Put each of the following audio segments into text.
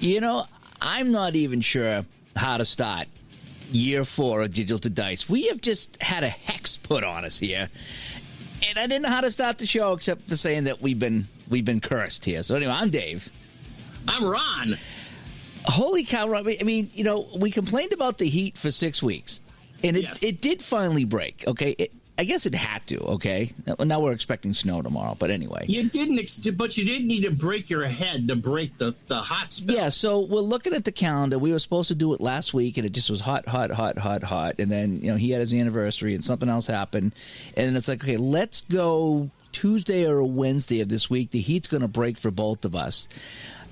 You know, I'm not even sure how to start year 4 of Digital to Dice. We have just had a hex put on us here. And I didn't know how to start the show except for saying that we've been cursed here. So anyway, I'm Dave. I'm Ron. Holy cow, Ron. I mean, you know, we complained about the heat for 6 weeks. And it did finally break, okay? I guess it had to, okay? Now we're expecting snow tomorrow, but anyway. You didn't need to break your head to break the hot spell. Yeah, so we're looking at the calendar. We were supposed to do it last week, and it just was hot. And then, you know, he had his anniversary, and something else happened. And then it's like, okay, let's go Tuesday or Wednesday of this week. The heat's going to break for both of us.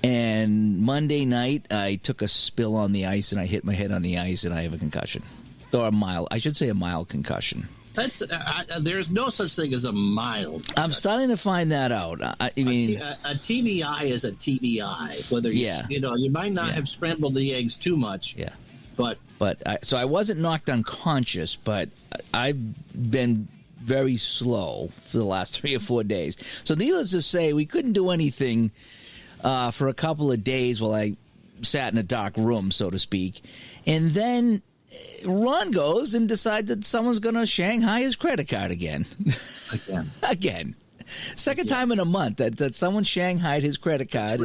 And Monday night, I took a spill on the ice, and I hit my head on the ice, and I have a concussion. Or a mild concussion. That's there's no such thing as a mild concussion. I'm starting to find that out. I mean, a TBI is a TBI. Whether you might not have scrambled the eggs too much. Yeah, but so I wasn't knocked unconscious, but I've been very slow for the last 3 or 4 days. So needless to say, we couldn't do anything for a couple of days while I sat in a dark room, so to speak, and then Ron goes and decides that someone's going to Shanghai his credit card again. Again. Second time in a month that someone shanghaied his credit card.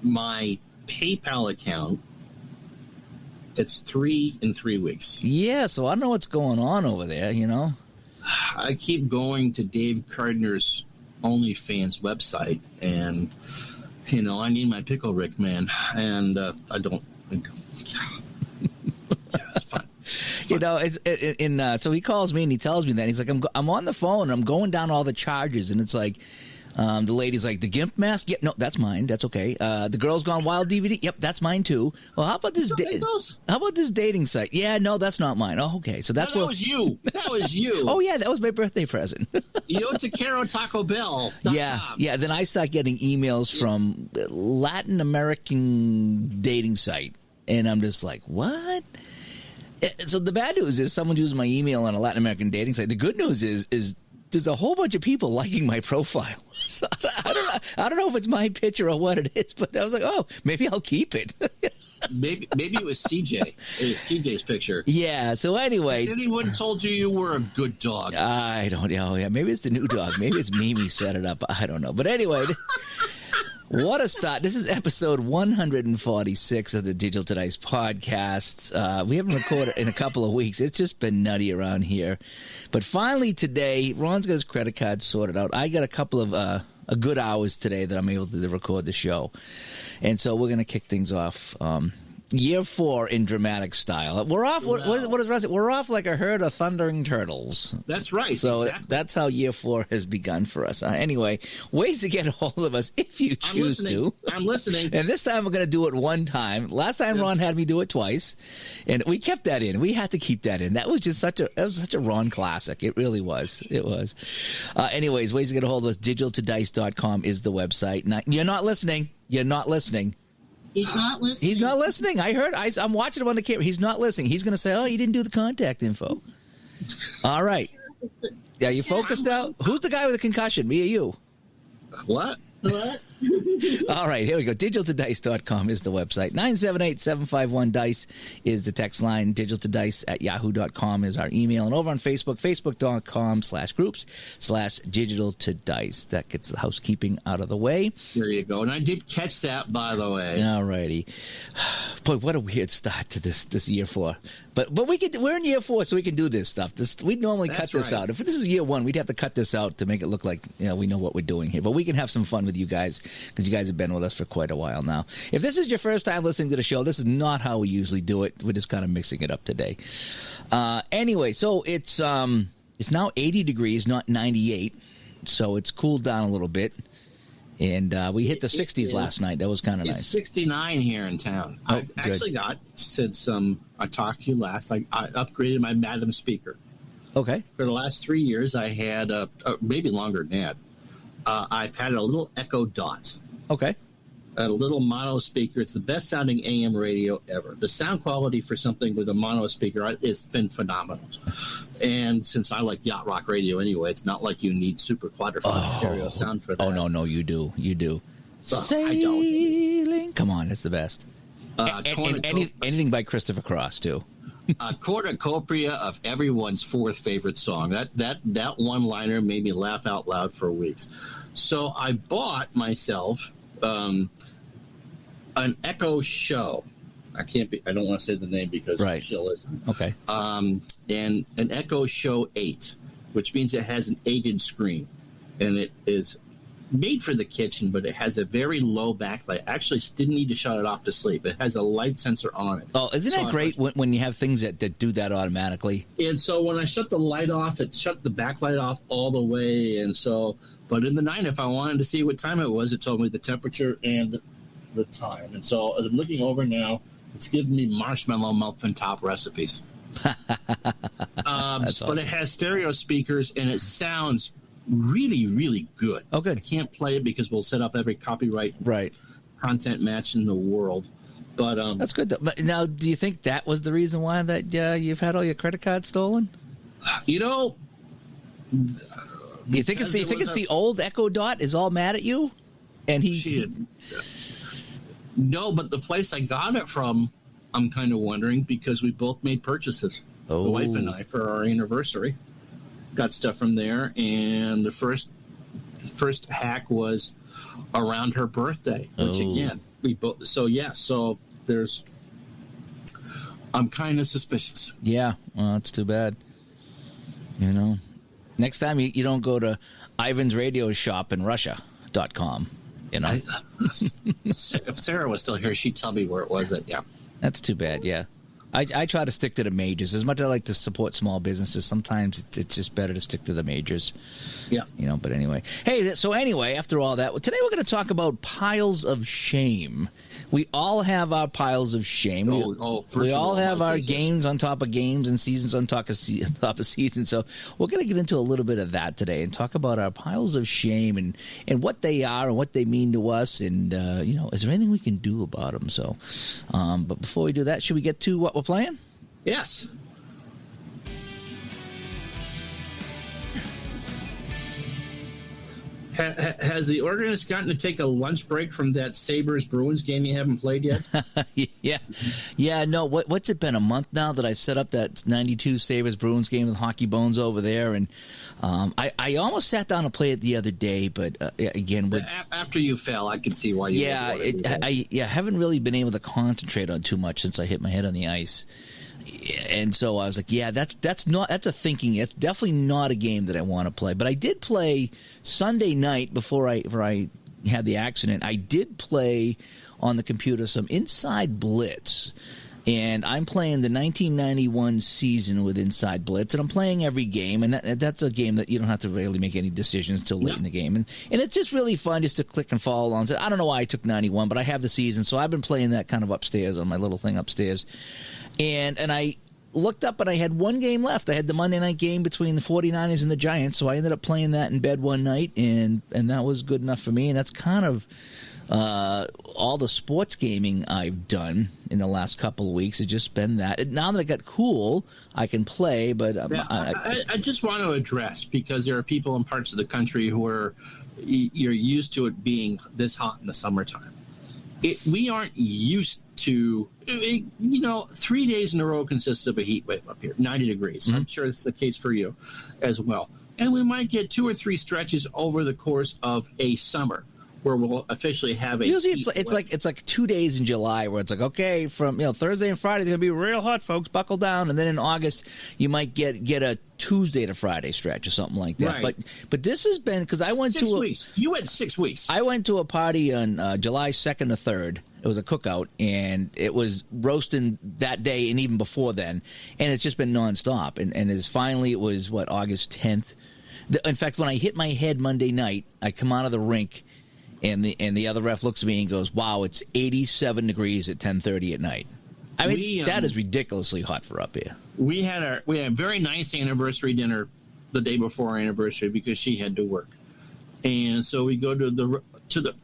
My PayPal account, it's 3 in 3 weeks. Yeah, so I don't know what's going on over there, you know. I keep going to Dave Gardner's OnlyFans website, and, you know, I need my Pickle Rick, man, and I don't. Yeah, it's fun. You know, so he calls me and he tells me that he's like, I'm on the phone and I'm going down all the charges, and it's like, the lady's like, the GIMP mask, yep, no, that's mine, that's okay. The Girls Gone Wild DVD, yep, that's mine too. Well, how about this? How about this dating site? Yeah, no, that's not mine. Oh, okay, so that was you. That was you. Oh yeah, that was my birthday present. Takaro Taco Bell. Yeah. Then I start getting emails from Latin American dating site, and I'm just like, what? So the bad news is someone's using my email on a Latin American dating site. The good news is there's a whole bunch of people liking my profile. So I don't know if it's my picture or what it is, but I was like, oh, maybe I'll keep it. maybe it was CJ. It was CJ's picture. Yeah. So anyway, has anyone told you were a good dog? I don't know. Yeah, maybe it's the new dog. Maybe it's Mimi set it up. I don't know. But anyway. What a start. This is episode 146 of the Digital to Dice podcast. We haven't recorded in a couple of weeks. It's just been nutty around here. But finally today, Ron's got his credit card sorted out. I got a couple of a good hours today that I'm able to record the show. And so we're going to kick things off. Year 4 in dramatic style. We're off. What is Russ? We're off like a herd of thundering turtles. That's right. So exactly. That's how year 4 has begun for us. Anyway, ways to get a hold of us if you choose to. I'm listening. And this time we're going to do it one time. Last time Ron had me do it twice, and we kept that in. We had to keep that in. That was just such a Ron classic. It really was. It was. Anyways, ways to get a hold of us. digitaltodice.com is the website. Now, you're not listening. You're not listening. He's not listening. He's not listening. I heard. I'm watching him on the camera. He's not listening. He's going to say, "Oh, you didn't do the contact info." All right. Yeah, you focused now? Who's the guy with the concussion? Me or you? What? All right, here we go. digitaltodice.com is the website. 978-751-DICE is the text line. digitaltodice@yahoo.com is our email. And over on Facebook, facebook.com/groups/digitaltodice. That gets the housekeeping out of the way. There you go. And I did catch that, by the way. All righty. Boy, what a weird start to this year 4. But we're in year 4, so we can do this stuff. We'd normally cut this out. If this is year 1, we'd have to cut this out to make it look like we know what we're doing here. But we can have some fun with you guys because you guys have been with us for quite a while now. If this is your first time listening to the show, this is not how we usually do it. We're just kind of mixing it up today. Anyway, so it's now 80 degrees, not 98. So it's cooled down a little bit. And we hit the 60s last night. That was kind of nice. It's 69 here in town. Oh, I actually I talked to you last. I upgraded my Madam speaker. Okay. For the last 3 years, I had, maybe longer than that, I've had a little Echo Dot. Okay. A little mono speaker. It's the best sounding AM radio ever. The sound quality for something with a mono speaker has been phenomenal. And since I like yacht rock radio anyway, it's not like you need super quadraphonic stereo sound for that. Oh, no, you do. You do. I don't. Darling. Come on, that's the best. Anything by Christopher Cross, too. Cornucopia of everyone's fourth favorite song. That one-liner made me laugh out loud for weeks. So I bought myself an Echo Show. I don't want to say the name because she'll listen. Okay. And an Echo Show 8, which means it has an 8-inch screen, and it is made for the kitchen, but it has a very low backlight. I actually didn't need to shut it off to sleep. It has a light sensor on it. Oh, isn't that great when you have things that do that automatically? And so when I shut the light off, it shut the backlight off all the way. And so, but in the night, if I wanted to see what time it was, it told me the temperature and the time. And so as I'm looking over now, it's giving me marshmallow muffin top recipes. Awesome. But it has stereo speakers, and it sounds really, really good. Oh, good. I can't play it because we'll set up every copyright content match in the world. But that's good. But now, do you think that was the reason why that you've had all your credit cards stolen? You know, you think it's the old Echo Dot is all mad at you, and no, but the place I got it from, I'm kind of wondering because we both made purchases, the wife and I, for our anniversary. Got stuff from there, and the first hack was around her birthday, which again we both. So there's. I'm kind of suspicious. Yeah, well, that's too bad. You know, next time you don't go to Ivan's Radio Shop in Russia.com. You know, if Sarah was still here, she'd tell me where it was. That's too bad. Yeah. I try to stick to the majors. As much as I like to support small businesses, sometimes it's just better to stick to the majors. Yeah. You know, but anyway. Hey, so anyway, after all that, today we're going to talk about piles of shame. We all have our piles of shame. We all have our games on top of games and seasons on top of seasons. So we're going to get into a little bit of that today and talk about our piles of shame and what they are and what they mean to us. And, is there anything we can do about them? So, but before we do that, should we get to what we're playing? Yes. Has the organist gotten to take a lunch break from that Sabres-Bruins game you haven't played yet? Yeah. No, what's it been, a month now that I've set up that 92 Sabres-Bruins game with Hockey Bones over there, and I almost sat down to play it the other day, but again, after you fell, I can see why you. I haven't really been able to concentrate on too much since I hit my head on the ice. And so I was like, that's a thinking. It's definitely not a game that I want to play. But I did play Sunday night before I had the accident. I did play on the computer some Inside Blitz. And I'm playing the 1991 season with Inside Blitz, and I'm playing every game, and that's a game that you don't have to really make any decisions until late in the game. And it's just really fun just to click and follow along. I don't know why I took 91, but I have the season, so I've been playing that kind of upstairs on my little thing upstairs. And I looked up, and I had one game left. I had the Monday night game between the 49ers and the Giants, so I ended up playing that in bed one night, and that was good enough for me. And that's kind of all the sports gaming I've done in the last couple of weeks has just been that. Now that I got cool, I can play, but I just want to address, because there are people in parts of the country who you're used to it being this hot in the summertime. We aren't used to, 3 days in a row consists of a heat wave up here, 90 degrees. Mm-hmm. I'm sure it's the case for you as well. And we might get 2 or 3 stretches over the course of a summer where we'll officially have a. Usually it's like 2 days in July where it's like, okay, from Thursday and Friday is going to be real hot, folks. Buckle down. And then in August you might get a Tuesday to Friday stretch or something like that. Right. But this has been, because I went 6 weeks. You went 6 weeks. I went to a party on July 2nd or 3rd. It was a cookout, and it was roasting that day and even before then, and it's just been nonstop. And it was August 10th. In fact, when I hit my head Monday night, I come out of the rink. And the other ref looks at me and goes, "Wow, it's 87 degrees at 10:30 at night." I mean, that is ridiculously hot for up here. We had a very nice anniversary dinner the day before our anniversary because she had to work, and so we go to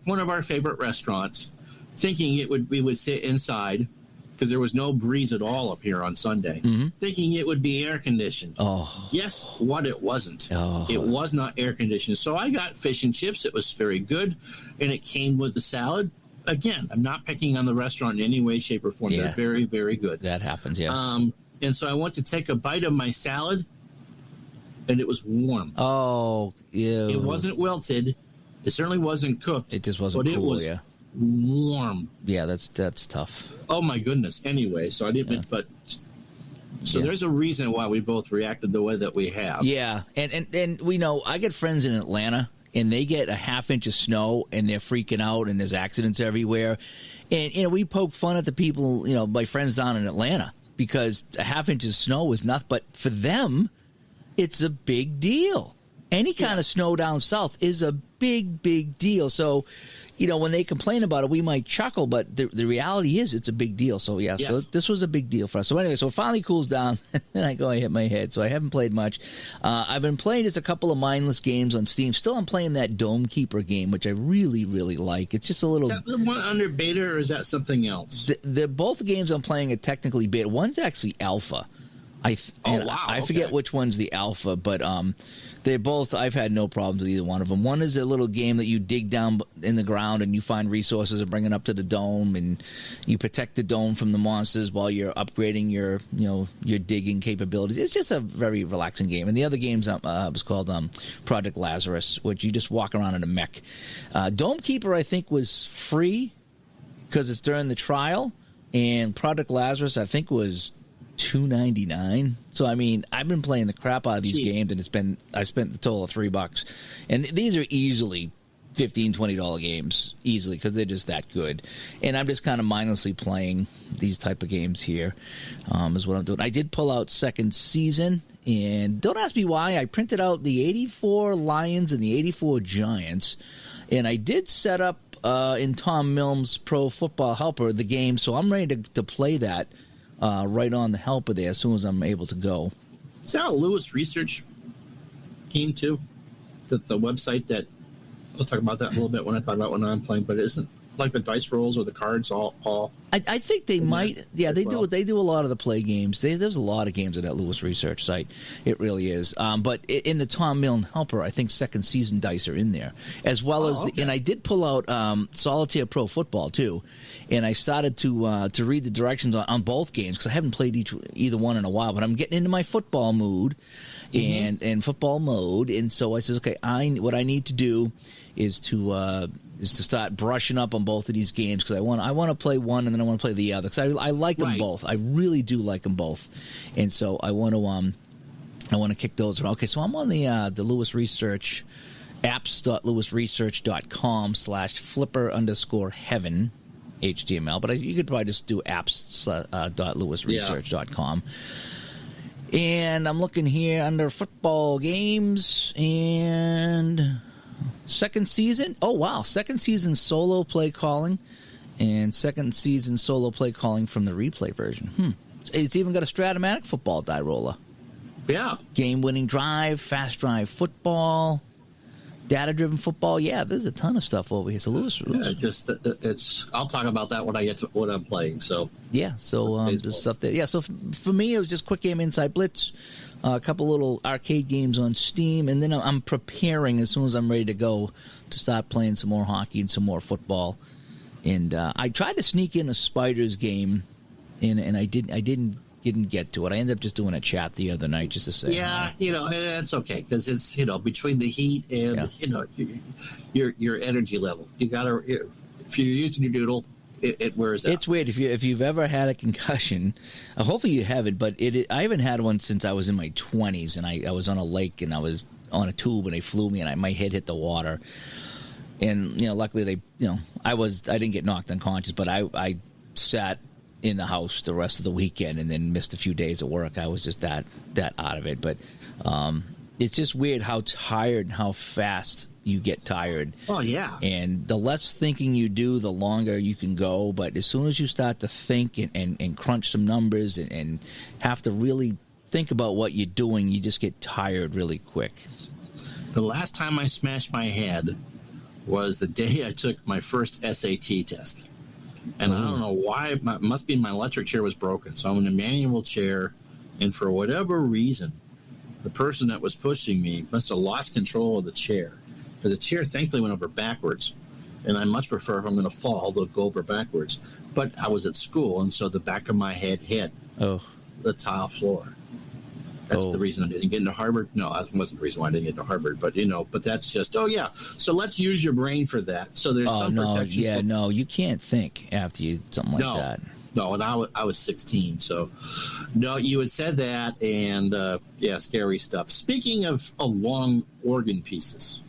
one of our favorite restaurants, thinking we would sit inside because there was no breeze at all up here on Sunday, thinking it would be air conditioned. Oh, guess what? It wasn't. Oh. It was not air conditioned. So I got fish and chips. It was very good, and it came with a salad. again, I'm not picking on the restaurant in any way, shape, or form. Yeah. They're very, very good. That happens, yeah. And so I went to take a bite of my salad, and it was warm. Oh, ew. It wasn't wilted. It certainly wasn't cooked. It just wasn't but cool, it was yeah. warm. Yeah, that's tough. Oh my goodness. Anyway, so I didn't. But so there's a reason why we both reacted the way that we have. Yeah, and we know I get friends in Atlanta, and they get a half inch of snow, and they're freaking out, and there's accidents everywhere. And we poke fun at the people, my friends down in Atlanta, because a half inch of snow is nothing. But for them, it's a big deal. Any kind of snow down south is a big, big deal. So, when they complain about it, we might chuckle, but the reality is it's a big deal. So, so this was a big deal for us. So, anyway, so it finally cools down, and I hit my head. So, I haven't played much. I've been playing just a couple of mindless games on Steam. Still, I'm playing that Dome Keeper game, which I really, really like. It's just a little... Is that the one under beta, or is that something else? Both games I'm playing are technically beta. One's actually alpha. I forget which one's the alpha, but they're both. I've had no problems with either one of them. One is a little game that you dig down in the ground and you find resources and bring it up to the dome, and you protect the dome from the monsters while you're upgrading your digging capabilities. It's just a very relaxing game. And the other game's was called Project Lazarus, which you just walk around in a mech. Dome Keeper, I think, was free because it's during the trial, and Project Lazarus, I think, was $2.99. So I mean, I've been playing the crap out of these games, and I spent the total of $3, and these are easily $15-$20 games easily because they're just that good. And I'm just kind of mindlessly playing these type of games here, is what I'm doing. I did pull out second season, and don't ask me why. I printed out the 84 Lions and the 84 Giants, and I did set up in Tom Milne's Pro Football Helper the game, so I'm ready to play that. Right on the helper there as soon as I'm able to go. Is that a Lewis Research game too? The website that we'll talk about that a little bit when I talk about when I'm playing, but isn't like the dice rolls or the cards all I think they might. Yeah, they do. They do a lot of the play games. There's a lot of games at that Lewis Research site. It really is. But in the Tom Milne Helper, I think second season dice are in there, as well as. And I did pull out Solitaire Pro Football too, and I started to read the directions on both games because I haven't played either one in a while. But I'm getting into my football mood and football mode, and so I says, okay, what I need to do is to start brushing up on both of these games because I want to play one and then I want to play the other because I like them both. I really do like them both, and so I want to kick those around. Okay, so I'm on the Lewis Research apps.lewisresearch.com/flipper_heaven HTML, but you could probably just do apps.lewisresearch.com. And I'm looking here under football games and second season. Oh, wow. Second season solo play calling and second season solo play calling from the replay version. It's even got a Stratomatic football die roller. Yeah. Game-winning drive, fast drive football, data-driven football. Yeah, there's a ton of stuff over here. So Lewis. I'll talk about that when I get to what I'm playing. So yeah, so there's stuff there. Yeah, so for me, it was just Quick Game Inside Blitz, a couple little arcade games on Steam, and then I'm preparing as soon as I'm ready to go to start playing some more hockey and some more football. And I tried to sneak in a Spiders game, and I didn't get to it. I ended up just doing a chat the other night just to say. Yeah, it's okay because it's between the heat and your energy level. You gotta if you're using your doodle, it wears out. It's weird if you've ever had a concussion. Hopefully you haven't, but I haven't had one since I was in my 20s, and I was on a lake and I was on a tube and they flew me and my head hit the water. And luckily I didn't get knocked unconscious, but I sat in the house the rest of the weekend and then missed a few days of work. I was just that out of it. But it's just weird how tired and how fast you get tired. Oh, yeah. And the less thinking you do, the longer you can go. But as soon as you start to think and crunch some numbers and have to really think about what you're doing, you just get tired really quick. The last time I smashed my head was the day I took my first SAT test. And I don't know why. It must be my electric chair was broken. So I'm in a manual chair, and for whatever reason, the person that was pushing me must have lost control of the chair. But the chair thankfully went over backwards. And I much prefer, if I'm going to fall, to go over backwards. But I was at school, and so the back of my head hit the tile floor. That's the reason I didn't get into Harvard. No, that wasn't the reason why I didn't get into Harvard. But, but that's just, So let's use your brain for that. So there's some protection. Yeah, no, you can't think after you something like that. No, and I was 16. So, no, you had said that, and, scary stuff. Speaking of long organ pieces,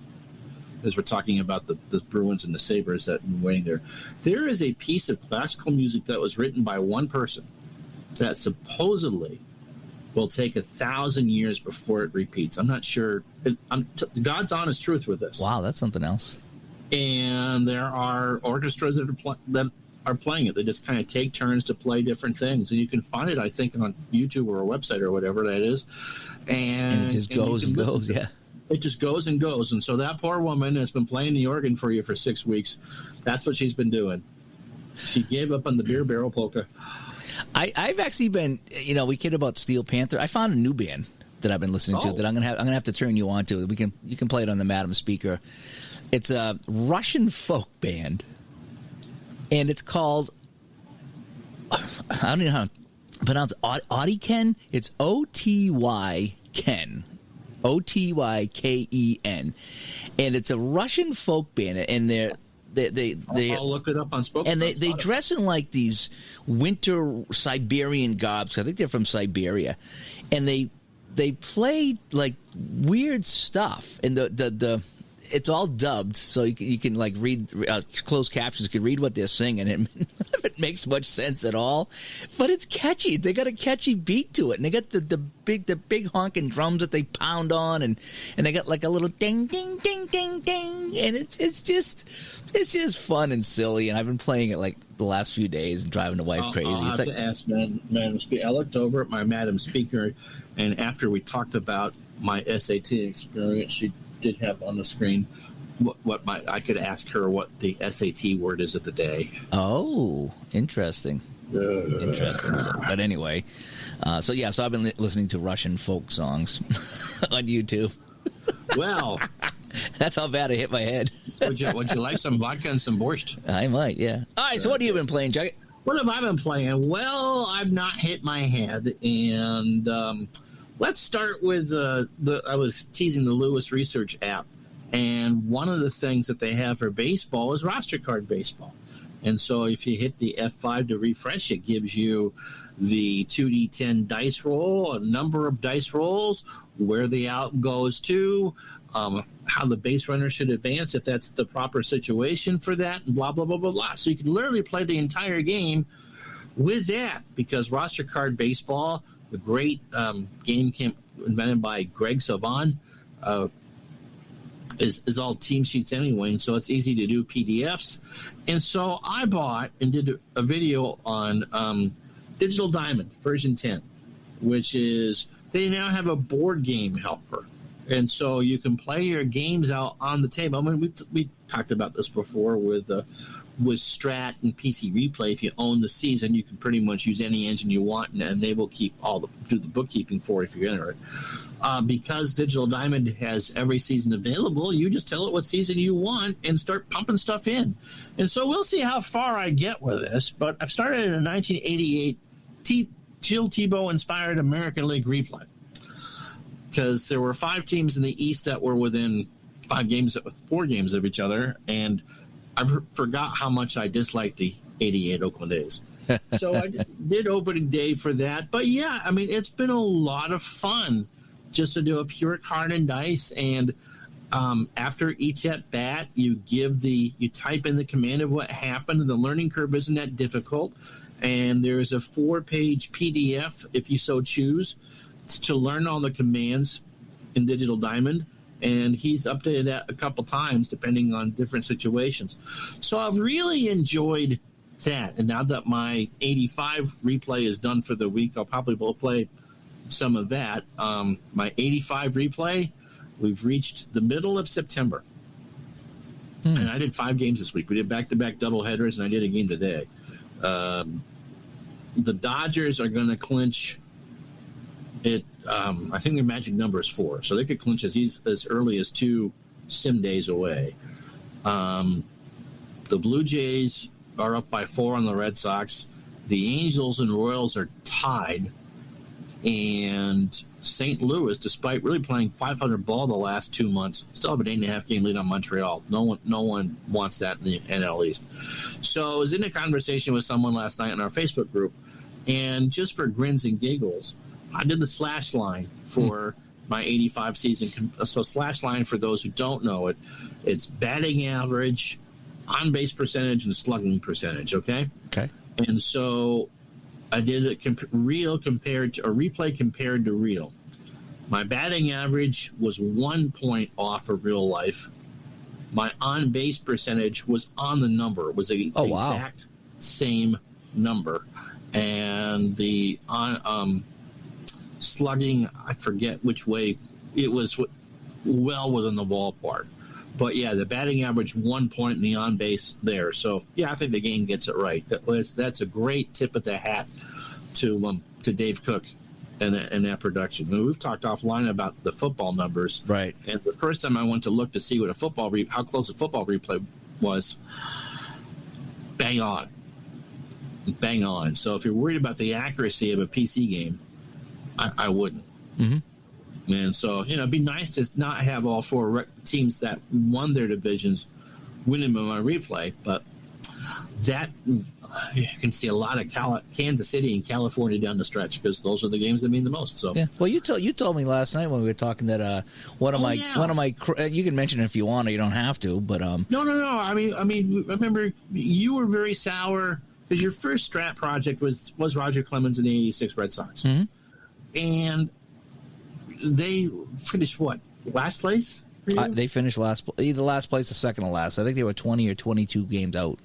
as we're talking about the Bruins and the Sabres that have been waiting there is a piece of classical music that was written by one person that supposedly will take 1,000 years before it repeats. I'm not sure. God's honest truth with this. Wow, that's something else. And there are orchestras that are playing it. They just kind of take turns to play different things. And you can find it, I think, on YouTube or a website or whatever that is. And it just goes and goes, yeah. It just goes and goes. And so that poor woman has been playing the organ for you for 6 weeks. That's what she's been doing. She gave up on the beer barrel polka. I've actually been, we kid about Steel Panther. I found a new band that I've been listening to that I'm gonna have to turn you on to. You can play it on the Madam speaker. It's a Russian folk band, and it's called, I don't know how to pronounce it, Otyken. It's Otyken. OtYken, and it's a Russian folk band, and I'll look it up on Spoken. And they dress in like these winter Siberian garbs. I think they're from Siberia, and they play like weird stuff, and the it's all dubbed, so you can like read closed captions. You can read what they're singing, and none of it makes much sense at all. But it's catchy. They got a catchy beat to it, and they got the big honking drums that they pound on, and they got like a little ding ding ding ding ding, and it's just fun and silly. And I've been playing it like the last few days and driving the wife crazy. I'll have to ask Madam Speaker. I looked over at my Madam Speaker, and after we talked about my SAT experience, she did have on the screen I could ask her what the SAT word is of the day. Oh, interesting. Interesting. But anyway, so I've been listening to Russian folk songs on YouTube. Well, that's how bad I hit my head. would you like some vodka and some borscht? I might, yeah. All right, so what have you been playing, Jugget? What have I been playing? Well, I've not hit my head, and let's start with I was teasing the Lewis Research app, and one of the things that they have for baseball is roster card baseball. And so if you hit the F5 to refresh, it gives you the 2D10 dice roll, a number of dice rolls, where the out goes to, how the base runner should advance if that's the proper situation for that, and blah, blah, blah, blah, blah. So you can literally play the entire game with that, because roster card baseball, the great game invented by Greg Savan, is all team sheets anyway, and so it's easy to do PDFs. And so I bought and did a video on Digital Diamond version 10, which is they now have a board game helper. And so you can play your games out on the table. I mean, we talked about this before with Strat and PC Replay. If you own the season, you can pretty much use any engine you want, and they will keep do the bookkeeping for it if you enter it. Because Digital Diamond has every season available, you just tell it what season you want and start pumping stuff in. And so we'll see how far I get with this. But I've started in a 1988 Jill Tebow-inspired American League replay, because there were 5 teams in the East that were within 4 games of each other, and I forgot how much I disliked the 88 Oakland A's. So I did opening day for that. But yeah, I mean, it's been a lot of fun just to do a pure card and dice. And after each at bat, you type in the command of what happened. The learning curve isn't that difficult. And there's a 4-page PDF, if you so choose, to learn all the commands in Digital Diamond. And he's updated that a couple times depending on different situations. So I've really enjoyed that. And now that my 85 replay is done for the week, I'll probably will play some of that. My 85 replay, we've reached the middle of September. And I did 5 games this week. We did back-to-back doubleheaders, and I did a game today. The Dodgers are going to clinch it. I think their magic number is 4, so they could clinch as early as 2 sim days away. The Blue Jays are up by 4 on the Red Sox. The Angels and Royals are tied. And St. Louis, despite really playing .500 ball the last 2 months, still have an 8.5 game lead on Montreal. No one wants that in the NL East. So I was in a conversation with someone last night in our Facebook group, and just for grins and giggles, I did the slash line for my 85 season. So slash line, for those who don't know it, it's batting average, on-base percentage, and slugging percentage, okay? Okay. And so I did a replay compared to real. My batting average was 1 point off of real life. My on-base percentage was on the number. It was the exact same number. And the slugging, I forget which way, it was well within the ballpark. But, yeah, the batting average 1 point in the on-base there. So, yeah, I think the game gets it right. That's a great tip of the hat to Dave Cook and that production. I mean, we've talked offline about the football numbers. Right. And the first time I went to look to see what how close a football replay was, bang on. Bang on. So if you're worried about the accuracy of a PC game, I wouldn't. Mm-hmm. And so, it'd be nice to not have all 4 teams that won their divisions winning on my replay, but that you can see a lot of Kansas City and California down the stretch, because those are the games that mean the most. So, yeah. Well, you told me last night when we were talking that one of my you can mention it if you want, or you don't have to, but no. I mean, remember you were very sour because your first strat project was Roger Clemens and the '86 Red Sox, and they finished what, last place? They finished either last place or second to last. I think they were 20 or 22 games out.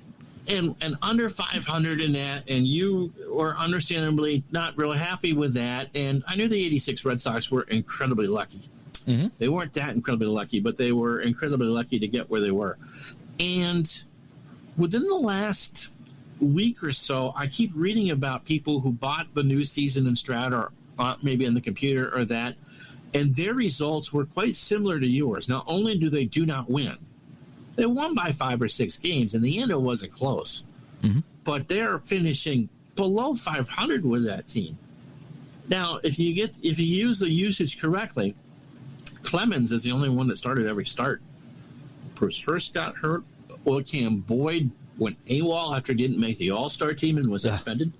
And under 500 in that, and you were understandably not really happy with that. And I knew the '86 Red Sox were incredibly lucky. Mm-hmm. They weren't that incredibly lucky, but they were incredibly lucky to get where they were. And within the last week or so, I keep reading about people who bought the new season in Strat, or maybe on the computer or that, and their results were quite similar to yours. Not only do they not win, they won by 5 or 6 games. In the end, it wasn't close. Mm-hmm. But they're finishing below 500 with that team. Now, if you use the usage correctly, Clemens is the only one that started every start. Bruce Hurst got hurt. Cam Boyd went AWOL after he didn't make the All-Star team and was suspended.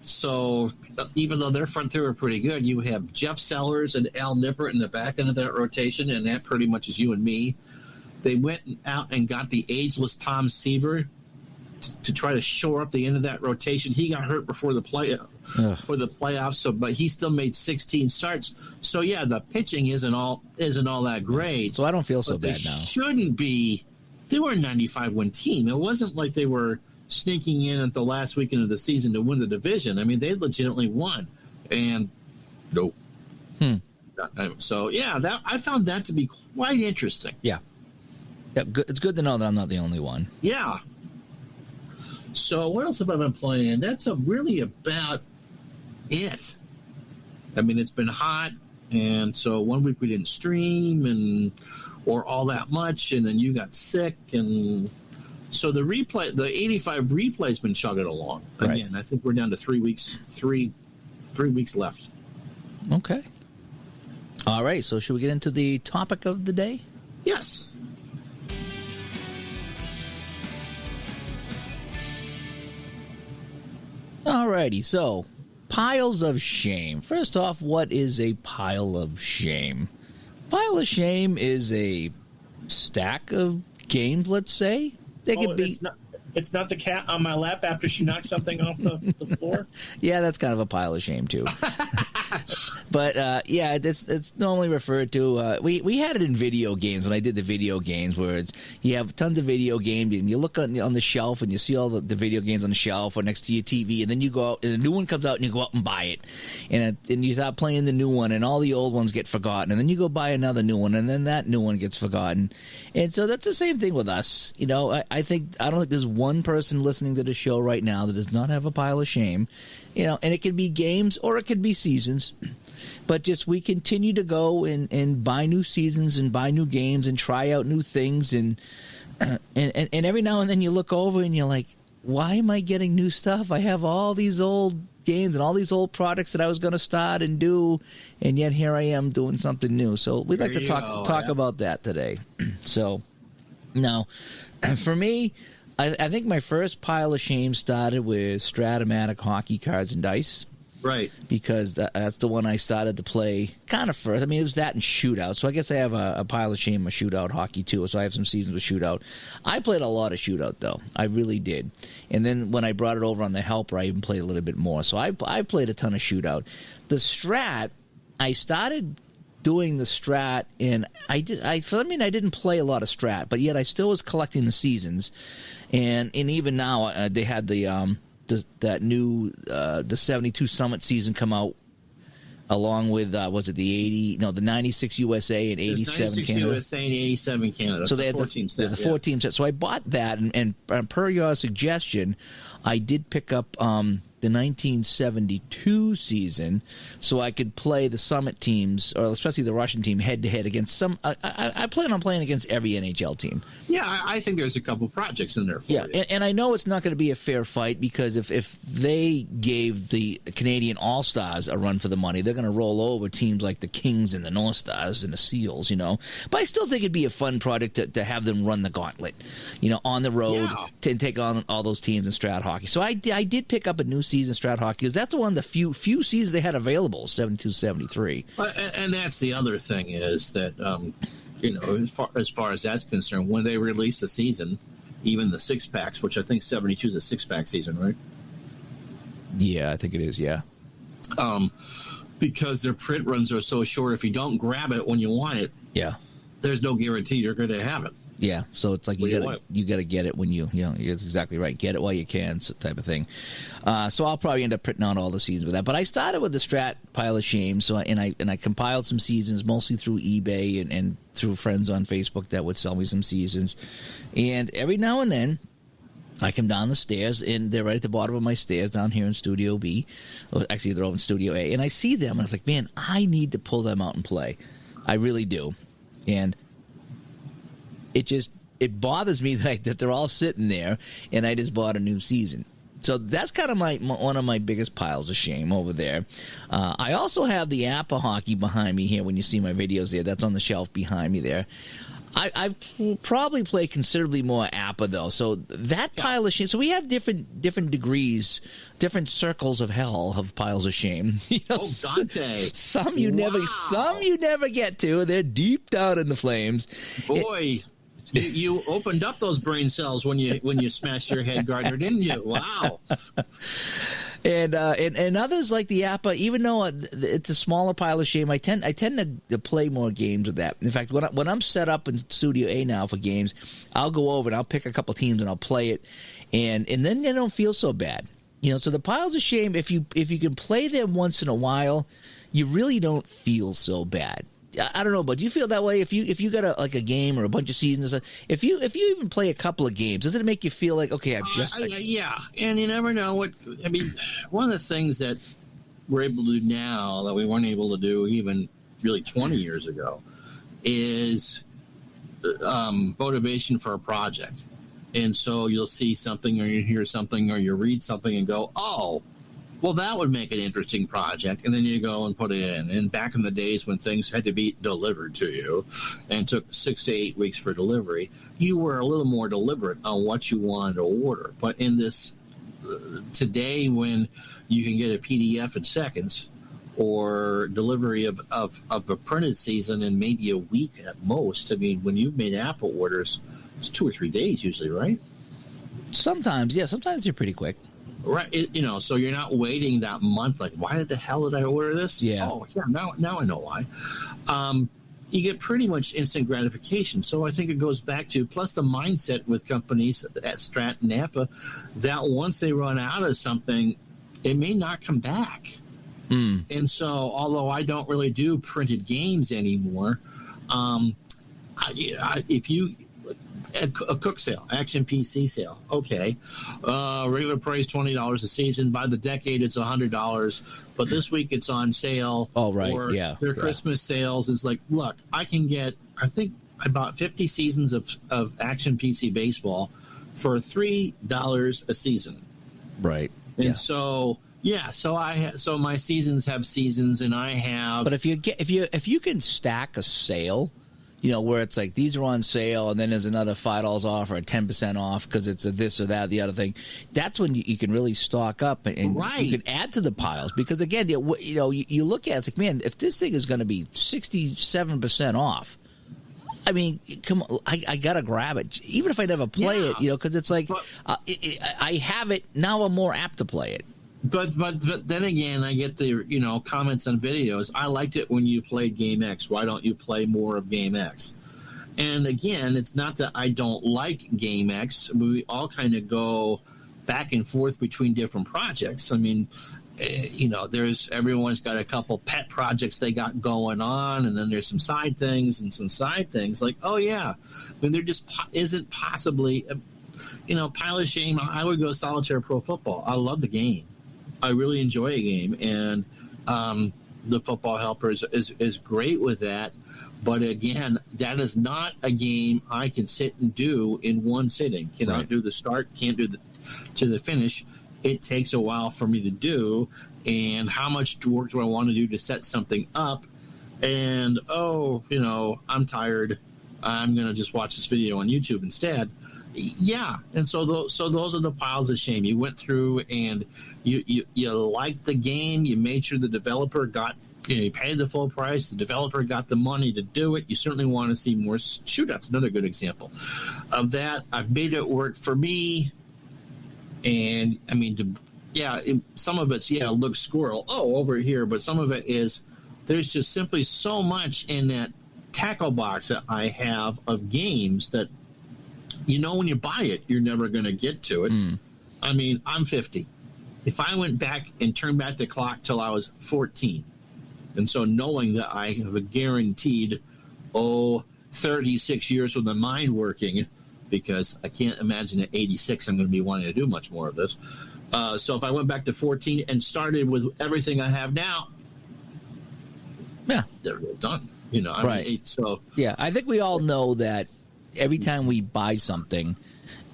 So even though their front three are pretty good, you have Jeff Sellers and Al Nippert in the back end of that rotation, and that pretty much is you and me. They went out and got the ageless Tom Seaver to try to shore up the end of that rotation. He got hurt before the playoffs, but he still made 16 starts. So yeah, the pitching isn't all that great. So I don't feel so bad now. Shouldn't be. They were a 95-win team. It wasn't like they were sneaking in at the last weekend of the season to win the division. I mean, they legitimately won, and nope. So yeah, I found that to be quite interesting. Yeah. It's good to know that I'm not the only one. Yeah. So what else have I been playing? That's really about it. I mean, it's been hot, and so 1 week we didn't stream or all that much, and then you got sick, and so the 85 replay's been chugging along. Again, right. I think we're down to 3 weeks, 3 weeks left. Okay. All right. So should we get into the topic of the day? Yes. All righty. So piles of shame. First off, what is a pile of shame? Pile of shame is a stack of games, let's say. They could be. It's not the cat on my lap after she knocked something off the floor. Yeah, that's kind of a pile of shame too. But yeah, it's normally referred to. We had it in video games when I did the video games, where you have tons of video games and you look on the shelf and you see all the video games on the shelf or next to your TV, and then you go out and a new one comes out and you go out and buy it, and you start playing the new one, and all the old ones get forgotten, and then you go buy another new one, and then that new one gets forgotten, and so that's the same thing with us. I don't think there's one person listening to the show right now that does not have a pile of shame, and it could be games or it could be seasons. But just we continue to go and buy new seasons and buy new games and try out new things. And and every now and then you look over and you're like, why am I getting new stuff? I have all these old games and all these old products that I was going to start and do, and yet here I am doing something new. So we'd like to talk about that today. So now, for me, I think my first pile of shame started with Strat-O-Matic hockey cards and dice. Right. Because that's the one I started to play kind of first. I mean, it was that and Shootout. So I guess I have a pile of shame of Shootout hockey, too. So I have some seasons with Shootout. I played a lot of Shootout, though. I really did. And then when I brought it over on the Helper, I even played a little bit more. So I played a ton of Shootout. The Strat, I started doing the Strat, and I didn't play a lot of Strat, but yet I still was collecting the seasons. And even now, they had that new the 72 Summit season come out along with was it the 96 USA and 87 Canada. USA and 87 Canada. So they had the 14 set. So I bought that, and per your suggestion, I did pick up the 1972 season, so I could play the Summit teams, or especially the Russian team, head to head against some. I plan on playing against every NHL team. Yeah, I think there's a couple projects in there for you. And I know it's not going to be a fair fight, because if they gave the Canadian All Stars a run for the money, they're going to roll over teams like the Kings and the North Stars and the Seals, But I still think it'd be a fun project to have them run the gauntlet, on the road to take on all those teams in Strat hockey. So I did pick up a new season Strat hockey, because that's the one of the few seasons they had available, 72, 73. And that's the other thing is that, as far as that's concerned, when they release a season, even the 6-packs, which I think 72 is a 6-pack season, right? Yeah, I think it is, yeah. Because their print runs are so short, if you don't grab it when you want it, there's no guarantee you're going to have it. Yeah, so it's like you got to get it when it's exactly right. Get it while you can, type of thing. So I'll probably end up printing out all the seasons with that. But I started with the Strat pile of shame. So I compiled some seasons mostly through eBay and through friends on Facebook that would sell me some seasons. And every now and then, I come down the stairs, and they're right at the bottom of my stairs down here in Studio B. Actually, they're over in Studio A. And I see them, and I was like, man, I need to pull them out and play. I really do. And it bothers me that they're all sitting there, and I just bought a new season. So that's kind of one of my biggest piles of shame over there. I also have the APA hockey behind me here. When you see my videos there, that's on the shelf behind me there. I've probably played considerably more APA, though. So that pile of shame. So we have different degrees, different circles of hell of piles of shame. Dante! Some you never get to. They're deep down in the flames. Boy. You opened up those brain cells when you smashed your head, Gardner, didn't you? Wow. And others like the APA, even though it's a smaller pile of shame, I tend to play more games with that. In fact, when I'm set up in Studio A now for games, I'll go over and I'll pick a couple teams and I'll play it, and then they don't feel so bad. So the piles of shame, if you can play them once in a while, you really don't feel so bad. I don't know, but do you feel that way? If you got a game or a bunch of seasons, if you even play a couple of games, doesn't it make you feel like, okay, I've just yeah, and you never know what. I mean, one of the things that we're able to do now that we weren't able to do even really 20 years ago is motivation for a project. And so you'll see something, or you hear something, or you read something and go, oh, well, that would make an interesting project. And then you go and put it in. And back in the days when things had to be delivered to you and took 6 to 8 weeks for delivery, you were a little more deliberate on what you wanted to order. But in this today, when you can get a PDF in seconds, or delivery of a printed season in maybe a week at most. I mean, when you've made Apple orders, it's 2 or 3 days usually, right? Sometimes, yeah. Sometimes they're pretty quick. Right, so you're not waiting that month. Like, why the hell did I order this? Yeah. Oh, yeah. Now I know why. You get pretty much instant gratification. So I think it goes back to plus the mindset with companies at Strat and APA that once they run out of something, it may not come back. Mm. And so, although I don't really do printed games anymore, if you a Cook sale, Action PC sale, okay, regular price $20 a season. By the decade, it's $100. But this week, it's on sale. Oh, right, or yeah. Their Christmas sales is like, look, I can get. I think I bought 50 seasons of Action PC Baseball for $3 a season. Right. And so my seasons have seasons, and I have. But if you can stack a sale, where it's like these are on sale, and then there's another $5 off or a 10% off because it's a this or that, the other thing. That's when you can really stock up and you can add to the piles. Because again, you look at it, it's like, man, if this thing is going to be 67% off, I mean, come on, I gotta grab it, even if I never play it, because it's like I have it now. I'm more apt to play it. But then again, I get the comments on videos. I liked it when you played Game X. Why don't you play more of Game X? And again, it's not that I don't like Game X. We all kind of go back and forth between different projects. I mean, everyone's got a couple pet projects they got going on, and then there's some side things like, oh yeah, I mean, there just isn't possibly pile of shame. I would go Solitaire Pro Football. I love the game. I really enjoy a game, and the Football Helper is great with that. But again, that is not a game I can sit and do in one sitting. Cannot do the start, can't do to the finish. It takes a while for me to do, and how much work do I want to do to set something up? And I'm tired. I'm going to just watch this video on YouTube instead. Yeah, and so those are the piles of shame. You went through and you liked the game. You made sure the developer got you paid the full price. The developer got the money to do it. You certainly want to see more shootouts. Another good example of that. I've made it work for me. And I mean, some of it's look squirrel over here, but some of it is there's just simply so much in that tackle box that I have of games that when you buy it, you're never going to get to it. I mean, I'm 50. If I went back and turned back the clock till I was 14, and so knowing that I have a guaranteed 36 years with my mind working, because I can't imagine at 86 I'm going to be wanting to do much more of this. So if I went back to 14 and started with everything I have now, they're done. I think we all know that every time we buy something,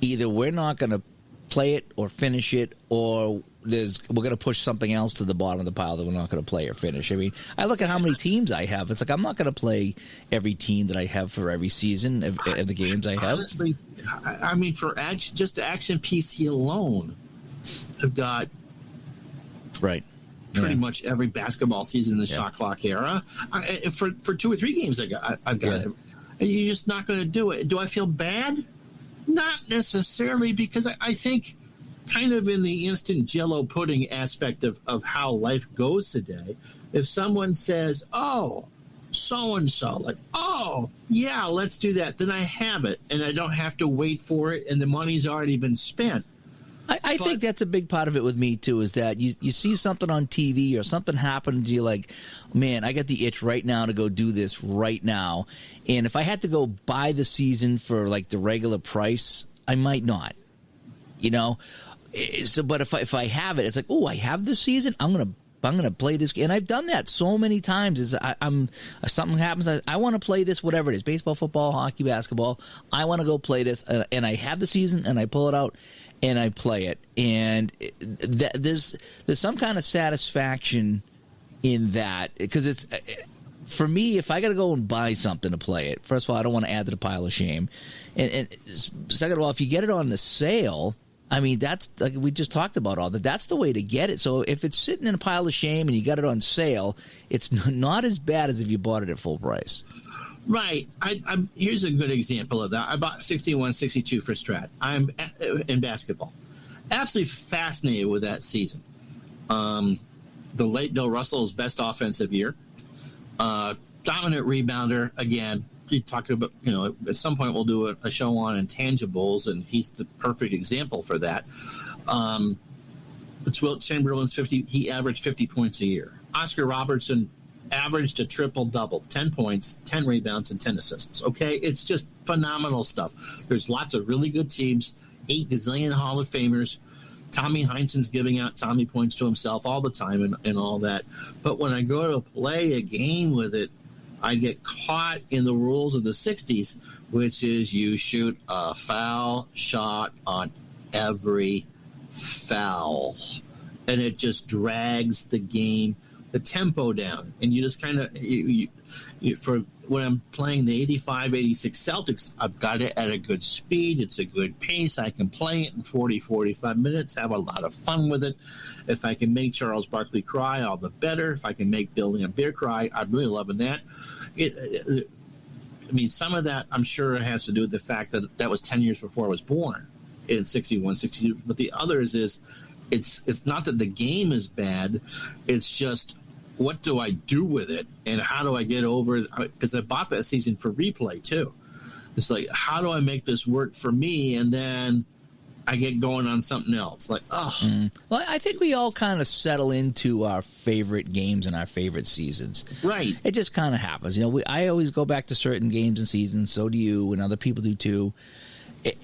either we're not going to play it or finish it, or we're going to push something else to the bottom of the pile that we're not going to play or finish. I mean, I look at how many teams I have. It's like I'm not going to play every team that I have for every season of the games I have. Honestly, I mean, for just Action PC alone, I've got pretty much every basketball season in the shot clock era. For 2 or 3 games, I've got it. And you're just not going to do it. Do I feel bad? Not necessarily, because I think kind of in the instant Jell-O pudding aspect of how life goes today, if someone says, oh, so-and-so, like, oh, yeah, let's do that, then I have it, and I don't have to wait for it, and the money's already been spent. I think that's a big part of it with me, too, is that you see something on TV or something happens, you're like, man, I got the itch right now to go do this right now. And if I had to go buy the season for, like, the regular price, I might not, So, but if I have it, it's like, oh, I have this season, I'm gonna play this, and I've done that so many times. Something happens, I want to play this, whatever it is, baseball, football, hockey, basketball. I want to go play this, and I have the season, and I pull it out, and I play it, and there's some kind of satisfaction in that, because it's for me. If I got to go and buy something to play it, first of all, I don't want to add to the pile of shame, and second of all, if you get it on the sale. I mean, that's like we just talked about all that. That's the way to get it. So if it's sitting in a pile of shame and you got it on sale, it's not as bad as if you bought it at full price. Right. Here's a good example of that. I bought 61-62 for Strat. I'm in basketball. Absolutely fascinated with that season. The late Bill Russell's best offensive year. Dominant rebounder again. You talking about, at some point we'll do a show on intangibles, and he's the perfect example for that. It's Wilt Chamberlain's 50. He averaged 50 points a year. Oscar Robertson averaged a triple-double, 10 points, 10 rebounds, and 10 assists. Okay, it's just phenomenal stuff. There's lots of really good teams, 8 gazillion Hall of Famers. Tommy Heinsohn's giving out Tommy points to himself all the time and all that. But when I go to play a game with it, I get caught in the rules of the 60s, which is you shoot a foul shot on every foul. And it just drags the game, the tempo down. And you just kind of, for when I'm playing the 85, 86 Celtics, I've got it at a good speed. It's a good pace. I can play it in 40, 45 minutes, have a lot of fun with it. If I can make Charles Barkley cry, all the better. If I can make Building a Beer cry, I'm really loving that. I mean, some of that, I'm sure, has to do with the fact that that was 10 years before I was born in 61, 62. But the others is, it's not that the game is bad. It's just, what do I do with it, and how do I get over it? Because I bought that season for replay too. It's like, how do I make this work for me? And then I get going on something else. Like, oh. Well, I think we all kind of settle into our favorite games and our favorite seasons. Right. It just kind of happens. You know, I always go back to certain games and seasons. So do you, and other people do too. But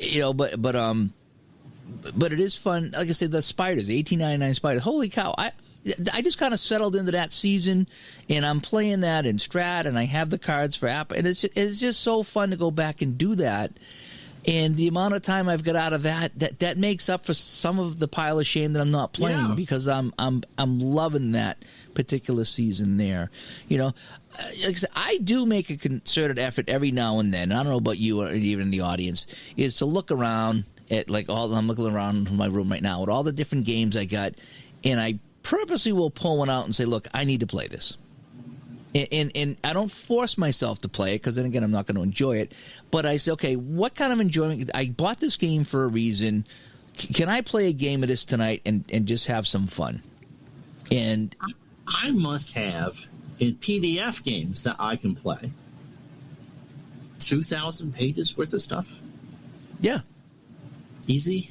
it is fun. Like I said, the Spiders, 1899 Spiders. Holy cow! I just kind of settled into that season, and I'm playing that in Strat, and I have the cards for app, and it's just so fun to go back and do that. And the amount of time I've got out of that makes up for some of the pile of shame that I'm not playing, because I'm loving that particular season there. You know, like I said, I do make a concerted effort every now and then. I don't know about you or even the audience, is to look around at I'm looking around my room right now at all the different games I got, and I purposely will pull one out and say, look, I need to play this. And I don't force myself to play it, because then again, I'm not going to enjoy it. But I say, okay, what kind of enjoyment? I bought this game for a reason. Can I play a game of this tonight and just have some fun? And I must have in PDF games that I can play 2,000 pages worth of stuff. Yeah. Easy.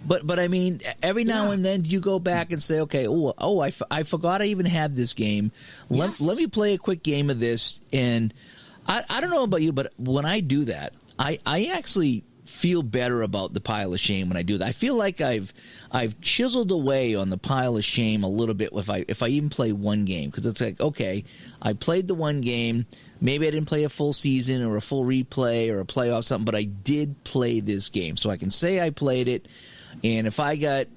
But I mean, every now and then you go back and say, okay, I forgot I even had this game. Let me play a quick game of this. And I don't know about you, but when I do that, I actually feel better about the pile of shame when I do that. I feel like I've chiseled away on the pile of shame a little bit if I even play one game, because it's like, okay, I played the one game. Maybe I didn't play a full season or a full replay or a playoff something, but I did play this game, so I can say I played it. And if I got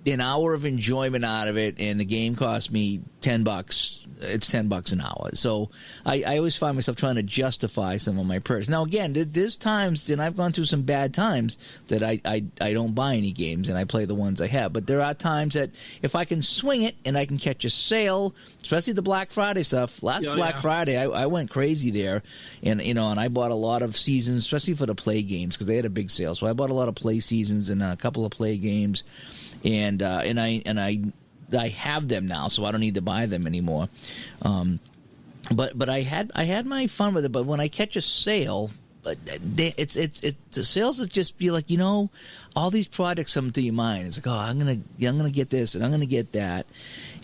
an hour of enjoyment out of it and the game cost me $10, it's $10 an hour. So I always find myself trying to justify some of my purchase. Now, again, there's times, and I've gone through some bad times, that I don't buy any games and I play the ones I have. But there are times that if I can swing it and I can catch a sale, especially the Black Friday stuff. Black Friday, I went crazy there. And, and I bought a lot of seasons, especially for the play games, because they had a big sale. So I bought a lot of play seasons and a couple of play games. And I have them now, so I don't need to buy them anymore. But I had my fun with it. But when I catch a sale, it's the sales that just be like, all these products come to your mind. It's like, I'm gonna get this and I'm gonna get that,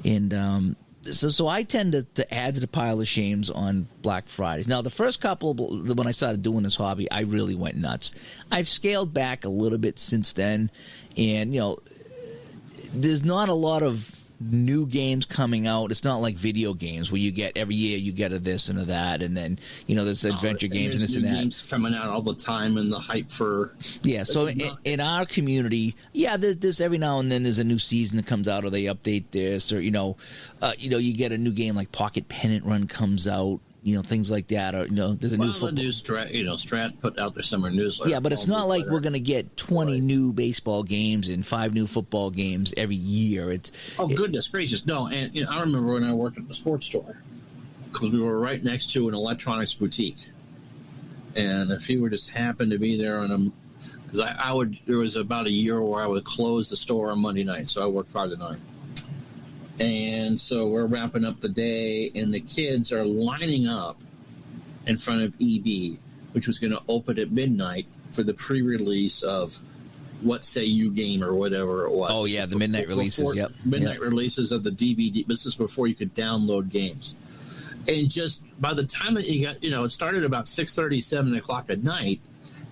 and so I tend to add to the pile of shames on Black Fridays. Now, the first couple, when I started doing this hobby, I really went nuts. I've scaled back a little bit since then, and there's not a lot of new games coming out. It's not like video games where you get every year you get a this and a that, and then there's adventure games and this and that. Games coming out all the time, and the hype for So in our community, there's every now and then there's a new season that comes out, or they update this, or you get a new game like Pocket Pennant Run comes out. Things like that, or there's a new football. The new Strat put out their summer newsletter. Yeah, but it's not like we're going to get 20 new baseball games and 5 new football games every year. Goodness gracious, no! And I remember when I worked at the sports store, because we were right next to an electronics boutique, and if you were just happened to be there on a, because there was about a year where I would close the store on Monday night, so I worked 5 to 9. And so we're wrapping up the day, and the kids are lining up in front of EB, which was going to open at midnight for the pre-release of What Say You game or whatever it was. Oh, yeah, the midnight releases, yep. Midnight releases of the DVD. This is before you could download games. And just by the time that you got, it started about 6:30, 7 o'clock at night,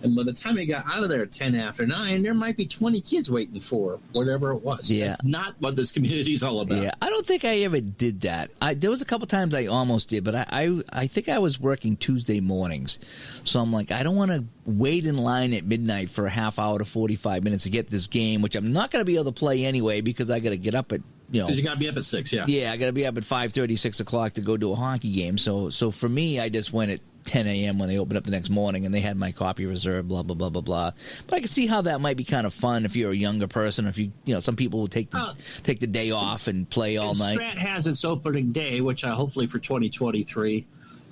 And by the time you got out of there at 10 after 9, there might be 20 kids waiting for whatever it was. Yeah. That's not what this community is all about. Yeah, I don't think I ever did that. There was a couple times I almost did, but I think I was working Tuesday mornings. So I'm like, I don't want to wait in line at midnight for a half hour to 45 minutes to get this game, which I'm not going to be able to play anyway because I got to get up at, Because you got to be up at 6, yeah. Yeah, I got to be up at 5:30, 6 o'clock to go to a hockey game. So for me, I just went at 10 a.m. when they opened up the next morning, and they had my copy reserved, blah, blah, blah, blah, blah. But I can see how that might be kind of fun if you're a younger person, if some people will take the day off and play all night. Strat has its opening day, which hopefully for 2023,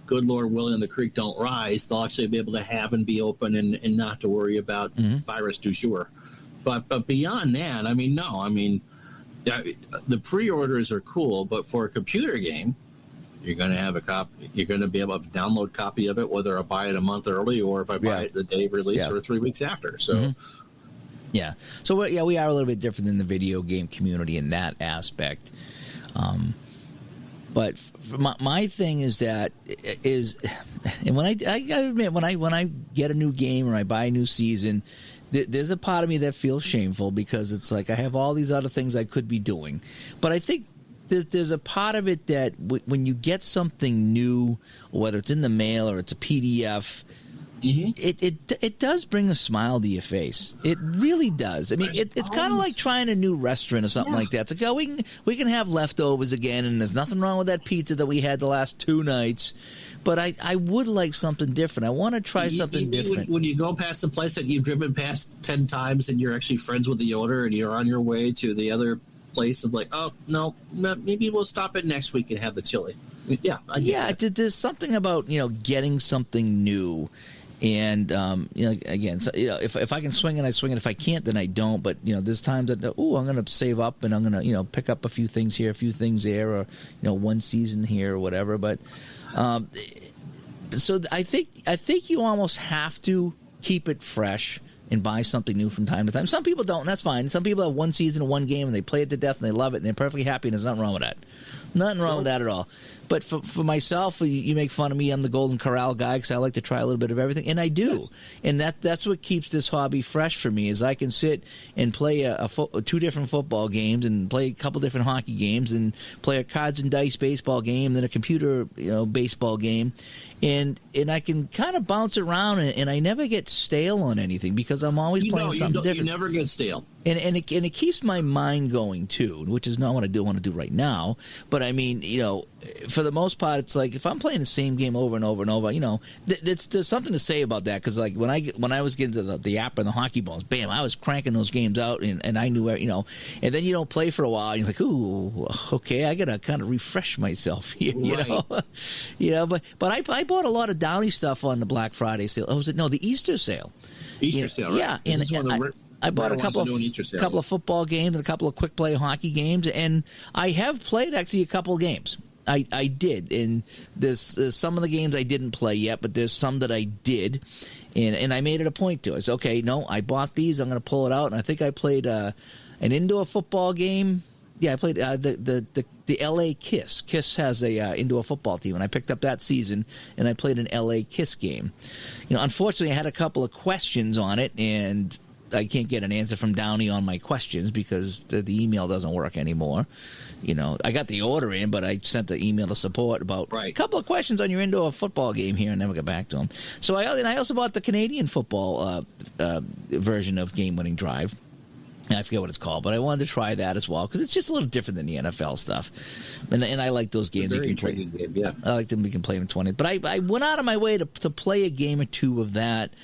good Lord willing, the creek don't rise, they'll actually be able to have and be open and not to worry about virus du jour. But beyond that, the pre-orders are cool, but for a computer game, you're going to have a copy. You're going to be able to download a copy of it, whether I buy it a month early or if I buy it the day of release or 3 weeks after. So, yeah. So we are a little bit different than the video game community in that aspect. But my thing is and when I gotta admit, when I get a new game or I buy a new season, there's a part of me that feels shameful because it's like I have all these other things I could be doing. But I think there's a part of it that when you get something new, whether it's in the mail or it's a PDF, it does bring a smile to your face. It really does. I mean, it's kind of like trying a new restaurant or something like that. It's like, we can have leftovers again, and there's nothing wrong with that pizza that we had the last 2 nights. But I would like something different. I want to try something different. When you go past a place that you've driven past 10 times and you're actually friends with the owner and you're on your way to the other place and like, oh, no, maybe we'll stop it next week and have the chili. Yeah. There's something about, getting something new. And, again, if I can swing it, I swing it. If I can't, then I don't. But, there's times that, I'm going to save up and I'm going to, pick up a few things here, a few things there, or, one season here or whatever. But so I think you almost have to keep it fresh and buy something new from time to time. Some people don't, and that's fine. Some people have one season, one game, and they play it to death, and they love it, and they're perfectly happy, and there's nothing wrong with that. Nothing wrong with that at all. But for myself, you make fun of me. I'm the Golden Corral guy because I like to try a little bit of everything, and I do. Yes. And that's what keeps this hobby fresh for me is I can sit and play 2 different football games and play a couple different hockey games and play a cards and dice baseball game, then a computer baseball game, and I can kind of bounce around, and I never get stale on anything because I'm always playing something different. You never get stale. And it keeps my mind going too, which is not what I want to do right now. But I mean, for the most part, it's like if I'm playing the same game over and over and over, there's something to say about that. Because like when I was getting to the app and the hockey balls, bam, I was cranking those games out, and I knew, and then you don't play for a while, and you're like, ooh, okay, I gotta kind of refresh myself here, But I bought a lot of Downey stuff on the Black Friday sale. Oh, was it the Easter sale? Easter sale, right? Yeah, and I bought a couple of football games and a couple of quick play hockey games, and I have played actually a couple of games. I did, and there's some of the games I didn't play yet, but there's some that I did, and I made it a point to. It's okay. No, I bought these. I'm going to pull it out, and I think I played an indoor football game. Yeah, I played the LA Kiss. Kiss has a indoor football team, and I picked up that season, and I played an LA Kiss game. Unfortunately, I had a couple of questions on it, and I can't get an answer from Downey on my questions because the email doesn't work anymore. I got the order in, but I sent the email to support about a couple of questions on your indoor football game here and never got back to them. So I also bought the Canadian football version of Game Winning Drive. I forget what it's called, but I wanted to try that as well because it's just a little different than the NFL stuff. And I like those games. Very intriguing game, yeah. I like them. We can play them 20. But I went out of my way to play a game or two of that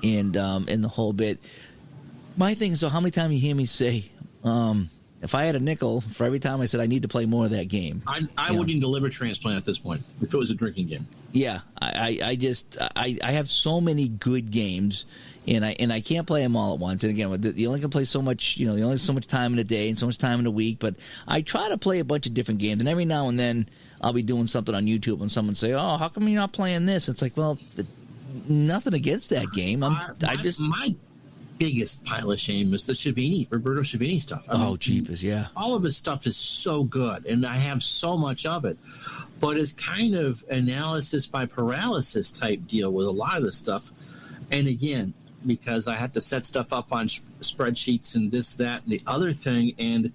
and the whole bit. My thing is, so how many times you hear me say, if I had a nickel for every time I said I need to play more of that game. I wouldn't even liver transplant at this point if it was a drinking game. Yeah, I have so many good games, and I can't play them all at once. And again, you only can play so much. You only have so much time in a day and so much time in a week. But I try to play a bunch of different games, and every now and then I'll be doing something on YouTube, and someone say, "Oh, how come you're not playing this?" It's like, well, nothing against that game. My biggest pile of shame is the Roberto Schiavini stuff. Jeepers, yeah. All of his stuff is so good, and I have so much of it. But it's kind of analysis by paralysis type deal with a lot of this stuff. And again, because I have to set stuff up on spreadsheets and this, that, and the other thing, and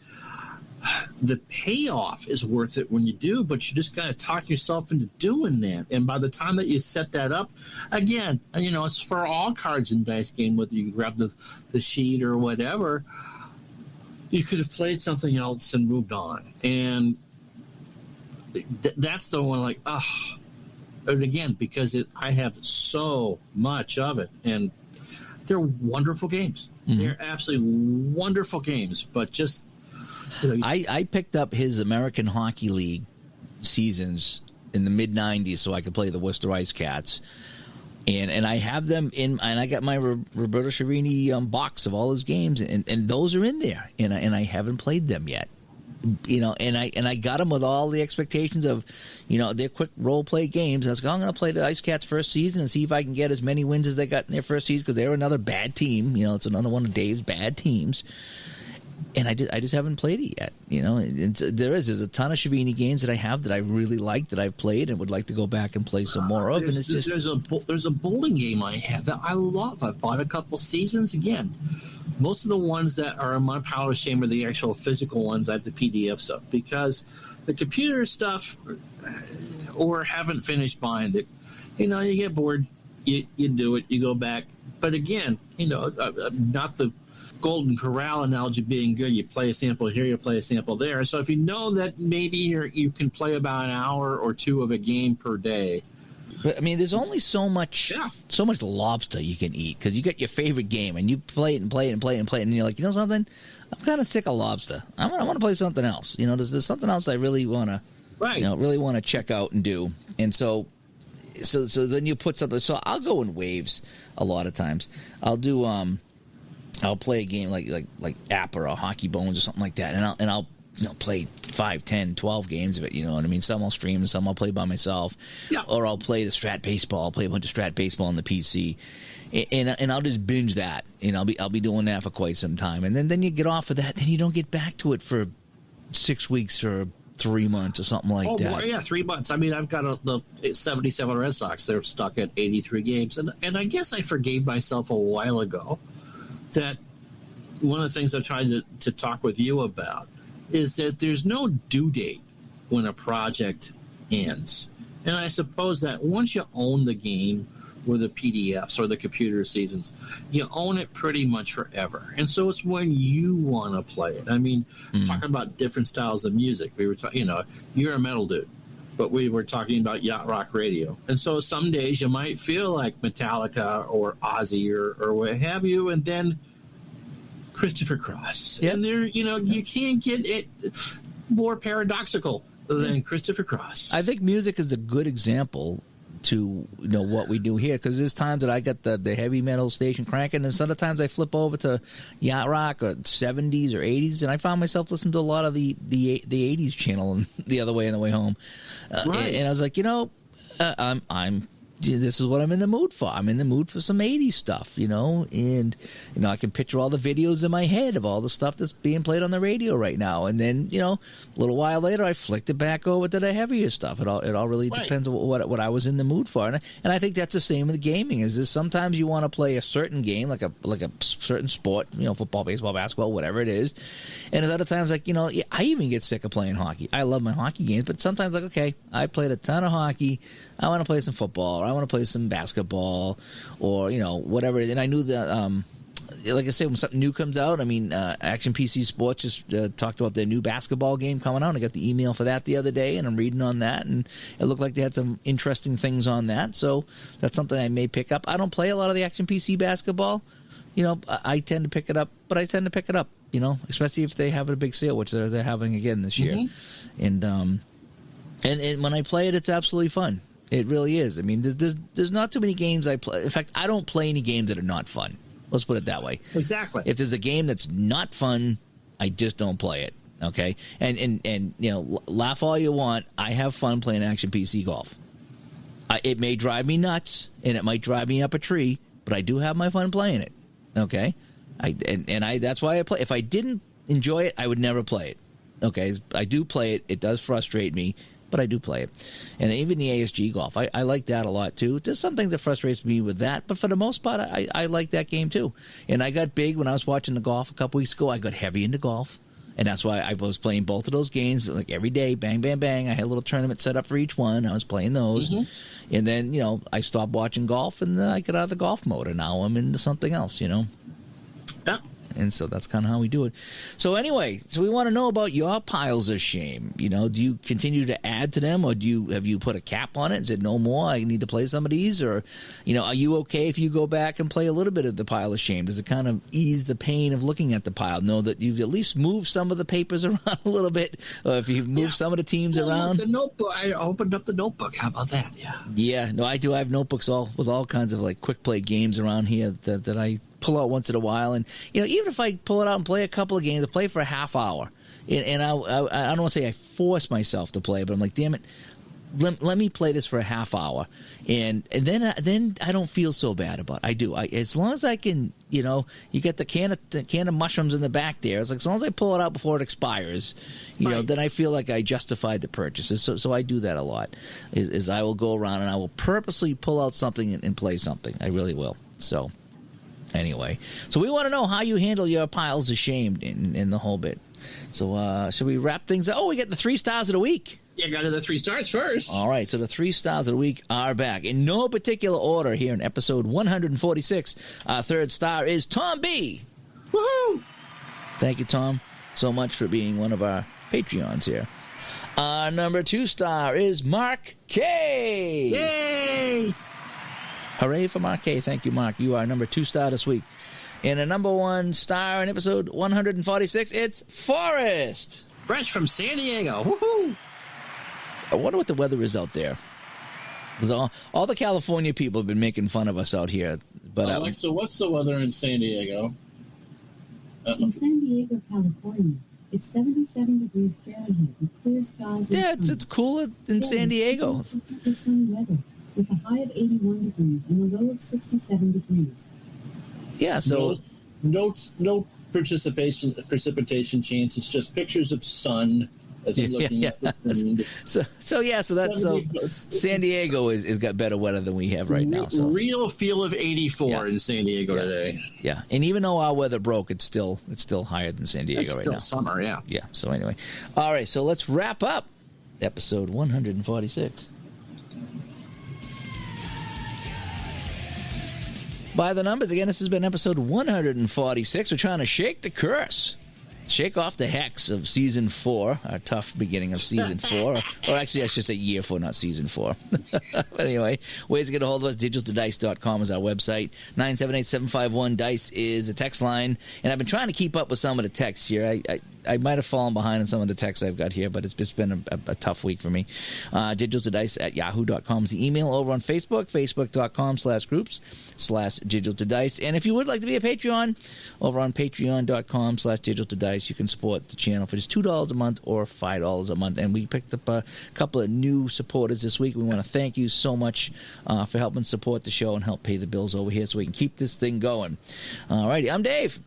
the payoff is worth it when you do, but you just got to talk yourself into doing that. And by the time that you set that up, again, it's for all cards and dice game, whether you grab the sheet or whatever, you could have played something else and moved on. And that's the one, like, and again, because I have so much of it, and they're wonderful games. Mm-hmm. They're absolutely wonderful games, but just, I picked up his American Hockey League seasons in the mid-'90s so I could play the Worcester Ice Cats. And I have them in, and I got my Roberto Chiarini box of all his games, and those are in there, and I haven't played them yet. And I got them with all the expectations of, their quick role play games. I was going, I'm going to play the Ice Cats first season and see if I can get as many wins as they got in their first season, because they're another bad team. It's another one of Dave's bad teams. And I just haven't played it yet. There's a ton of Chiarini games that I have that I really like, that I've played and would like to go back and play some more of. And it's just there's a bowling game I have that I love. I bought a couple seasons. Again, most of the ones that are in my pile of shame are the actual physical ones. I have the PDF stuff, because the computer stuff, or haven't finished buying it. You get bored, you do it, you go back. But again, not the Golden Corral analogy being good. You play a sample here, you play a sample there. So if you know that maybe you can play about an hour or two of a game per day. But there's only so much lobster you can eat, because you get your favorite game and you play it and play it and play it and play it, and you're like, something, I'm kind of sick of lobster. I want to play something else. There's something else I really want to, really want to check out and do. And so then you put something. So I'll go in waves a lot of times. I'll do I'll play a game like App or Hockey Bones or something like that, and I'll play 5, 10, 12 games of it. You know what I mean? Some I'll stream, some I'll play by myself. Yeah. Or I'll play the Strat Baseball. I'll play a bunch of Strat Baseball on the PC, and I'll just binge that. I'll be doing that for quite some time, and then you get off of that, then you don't get back to it for 6 weeks or 3 months or something like that. Oh, yeah, 3 months. I've got the 77 Red Sox. They're stuck at 83 games, and I guess I forgave myself a while ago that one of the things I tried to talk with you about is that there's no due date when a project ends. And I suppose that once you own the game or the PDFs or the computer seasons, you own it pretty much forever. And so it's when you want to play it. Talking about different styles of music, we were talking, you're a metal dude, but we were talking about Yacht Rock Radio. And so some days you might feel like Metallica or Ozzy or what have you, and then Christopher Cross. Yep. And there, you can't get it more paradoxical than Christopher Cross. I think music is a good example to what we do here, because there's times that I got the heavy metal station cranking, and some of the times I flip over to Yacht Rock or 70s or 80s, and I found myself listening to a lot of the 80s channel the other way on the way home. Right. And I was like, this is what I'm in the mood for. I'm in the mood for some 80s stuff, and, I can picture all the videos in my head of all the stuff that's being played on the radio right now. And then, a little while later, I flicked it back over to the heavier stuff. It all really depends on what I was in the mood for. And I think that's the same with gaming, is sometimes you want to play a certain game, like a certain sport, football, baseball, basketball, whatever it is. And at other times, I even get sick of playing hockey. I love my hockey games, but sometimes okay, I played a ton of hockey. I want to play some football, or I want to play some basketball, or whatever. And I knew that, like I say, when something new comes out, Action PC Sports just talked about their new basketball game coming out. I got the email for that the other day, and I'm reading on that, and it looked like they had some interesting things on that. So that's something I may pick up. I don't play a lot of the Action PC basketball. I tend to pick it up, but I tend to pick it up, especially if they have a big sale, which they're having again this year. Mm-hmm. And when I play it, it's absolutely fun. It really is. There's not too many games I play. In fact, I don't play any games that are not fun. Let's put it that way. Exactly. If there's a game that's not fun, I just don't play it. Okay? And laugh all you want. I have fun playing Action PC Golf. It may drive me nuts, and it might drive me up a tree, but I do have my fun playing it. Okay? That's why I play. If I didn't enjoy it, I would never play it. Okay? I do play it. It does frustrate me. but I do play it. And even the ASG golf, I like that a lot too. There's something that frustrates me with that, but for the most part, I like that game too. And I got big when I was watching the golf a couple weeks ago. I got heavy into golf. And that's why I was playing both of those games, like every day, bang, bang, bang. I had a little tournament set up for each one. I was playing those. Mm-hmm. And then, you know, I stopped watching golf, and then I got out of the golf mode, and now I'm into something else, you know. Yeah. And so that's kind of how we do it. So anyway, so we want to know about your piles of shame. You know, do you continue to add to them, or have you put a cap on it and said no more? I need to play some of these, or, you know, are you okay if you go back and play a little bit of the pile of shame? Does it kind of ease the pain of looking at the pile? Know that you've at least moved some of the papers around a little bit, or if you've moved some of the teams around. The notebook. I opened up the notebook. How about that? Yeah. Yeah. No, I do. I have notebooks with all kinds of like quick play games around here that I pull out once in a while. And, you know, even if I pull it out and play a couple of games, I play for a half hour. And I don't want to say I force myself to play, but I'm like, damn it, let me play this for a half hour. And then I don't feel so bad about it. I do. As long as I can, you know, you get the can of mushrooms in the back there. It's like, as long as I pull it out before it expires, you know, then I feel like I justified the purchases. So I do that a lot, is I will go around and I will purposely pull out something and play something. I really will. So anyway, so we want to know how you handle your piles of shame in the whole bit. So should we wrap things up? Oh, we got the 3 stars of the week. Yeah, got to the 3 stars first. All right, so the 3 stars of the week are back in no particular order here in episode 146. Our 3rd star is Tom B. Woohoo! Thank you, Tom, so much for being one of our Patreons here. Our number 2 star is Mark K. Yay! Hooray for Mark K. Thank you, Mark. You are number 2 star this week. And a number 1 star in episode 146, it's Forrest. Fresh from San Diego. Woohoo! I wonder what the weather is out there. Because all the California people have been making fun of us out here. But Alexa, what's the weather in San Diego? In San Diego, California, it's 77 degrees Fahrenheit with clear skies. Yeah, it's cool in San Diego. Sunny weather with a high of 81 degrees and a low of 67 degrees. Yeah, so no precipitation chance. It's just pictures of sun as I'm looking at the screen. So San Diego is got better weather than we have right now. So real feel of 84 in San Diego today. Yeah, and even though our weather broke, it's still higher than San Diego right now. It's still summer, yeah. Yeah. So anyway, all right. So let's wrap up episode 146. By the numbers, again, this has been episode 146. We're trying to shake the curse, shake off the hex of season 4, our tough beginning of season 4. Or actually, I should say year 4, not season 4. But anyway, ways to get a hold of us, digitaldice.com is our website. 978-751-DICE is a text line. And I've been trying to keep up with some of the texts here. I might have fallen behind on some of the texts I've got here, but it's just been a tough week for me. digitaldice@yahoo.com is the email. Over on Facebook, facebook.com/groups/digitaldice. And if you would like to be a Patreon, over on patreon.com/digitaldice, you can support the channel for just $2 a month or $5 a month. And we picked up a couple of new supporters this week. We want to thank you so much for helping support the show and help pay the bills over here so we can keep this thing going. All righty, I'm Dave.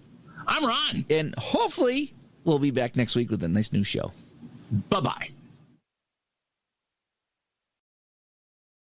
I'm Ron. And hopefully we'll be back next week with a nice new show. Bye-bye.